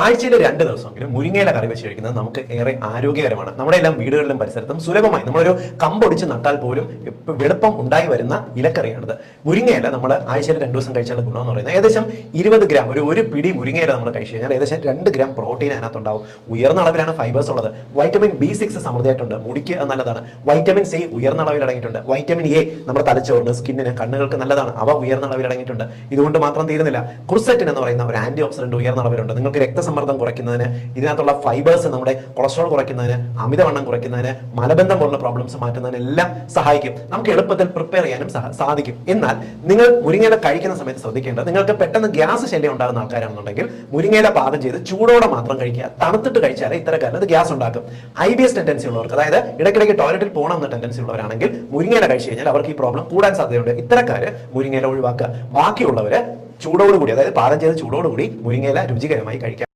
ആഴ്ചയിൽ 2 ദിവസമെങ്കിലും മുരിങ്ങയില കറി വെച്ച് കഴിക്കുന്നത് നമുക്ക് ഏറെ ആരോഗ്യകരമാണ്. നമ്മുടെ എല്ലാം വീടുകളിലും പരിസരത്തും സുലഭമായി നമ്മളൊരു കമ്പൊടിച്ച് നട്ടാൽ പോലും എളുപ്പം ഉണ്ടായി വരുന്ന ഇലക്കറിയാണിത്. മുരിങ്ങയില നമ്മൾ ആഴ്ചയിൽ 2 ദിവസം കഴിച്ചാൽ ഗുണമെന്ന് പറയുന്നത് ഏകദേശം 20 ഗ്രാം ഒരു പിടി മുരിങ്ങയില നമ്മൾ കഴിച്ചു കഴിഞ്ഞാൽ ഏകദേശം 2 ഗ്രാം പ്രോട്ടീൻ അതിനകത്തുണ്ടാവും. ഉയർന്ന അളവിലാണ് ഫൈബേഴ്സ് ഉള്ളത്. വൈറ്റമിൻ B6 സമൃദ്ധിയായിട്ടുണ്ട്, മുടിക്ക് നല്ലതാണ്. വൈറ്റമിൻ സി ഉയർന്ന അളവിൽ അടങ്ങിയിട്ടുണ്ട്. വൈറ്റമിൻ എ നമ്മുടെ തലച്ചോറിന്, സ്കിന്നിന്, കണ്ണുകൾക്ക് നല്ലതാണ്, അവ ഉയർന്ന അളവിൽ അടങ്ങിയിട്ടുണ്ട്. ഇതുകൊണ്ട് മാത്രം തീരുന്നില്ല, ക്രുസെറ്റിൻ എന്ന് പറയുന്ന ഒരു ആന്റി ഓക്സിഡന്റ് ഉയർന്ന അളവിലുണ്ട്. നിങ്ങൾക്ക് രക്തസമ്മർദ്ദം കുറയ്ക്കുന്നതിന്, ഇതിനകത്തുള്ള ഫൈബേഴ്സ് നമ്മുടെ കൊളസ്ട്രോൾ കുറയ്ക്കുന്നതിന്, അമിതവണ്ണം കുറയ്ക്കുന്നതിന്, മലബന്ധം പോലുള്ള പ്രോബ്ലംസ് മാറ്റുന്നതിന് എല്ലാം സഹായിക്കും. നമുക്ക് എളുപ്പത്തിൽ പ്രിപ്പയർ ചെയ്യാനും സാധിക്കും. എന്നാൽ നിങ്ങൾ മുരിങ്ങയില കഴിക്കുന്ന സമയത്ത് ശ്രദ്ധിക്കേണ്ടത്, നിങ്ങൾക്ക് പെട്ടെന്ന് ഗ്യാസ് ശല്യം ഉണ്ടാകുന്ന ആൾക്കാരാണെന്നുണ്ടെങ്കിൽ മുരിങ്ങയില പാകം ചെയ്ത് ചൂടോടെ മാത്രം കഴിക്കുക. തണുത്തിട്ട് കഴിച്ചാൽ ഇത്തരക്കാരന് അത് ഗ്യാസ് ഉണ്ടാക്കും. IBS ടെൻഡൻസി ഉള്ളവർക്ക്, അതായത് ഇടയ്ക്കിടയ്ക്ക് ടോയ്ലറ്റിൽ പോകണം എന്ന ടെൻഡൻസി ഉള്ളവരാണെങ്കിൽ മുരിങ്ങയില കഴിച്ചു കഴിഞ്ഞാൽ അവർക്ക് ഈ പ്രോബ്ലം കൂടാൻ സാധ്യതയുണ്ട്. ഇത്തരക്കാര് മുരിങ്ങയില ഒഴിവാക്കുക. ബാക്കിയുള്ളവര് ചൂടോടുകൂടി, അതായത് പാകം ചെയ്ത് ചൂടോടുകൂടി മുരിങ്ങയില രുചികരമായി കഴിക്കാം.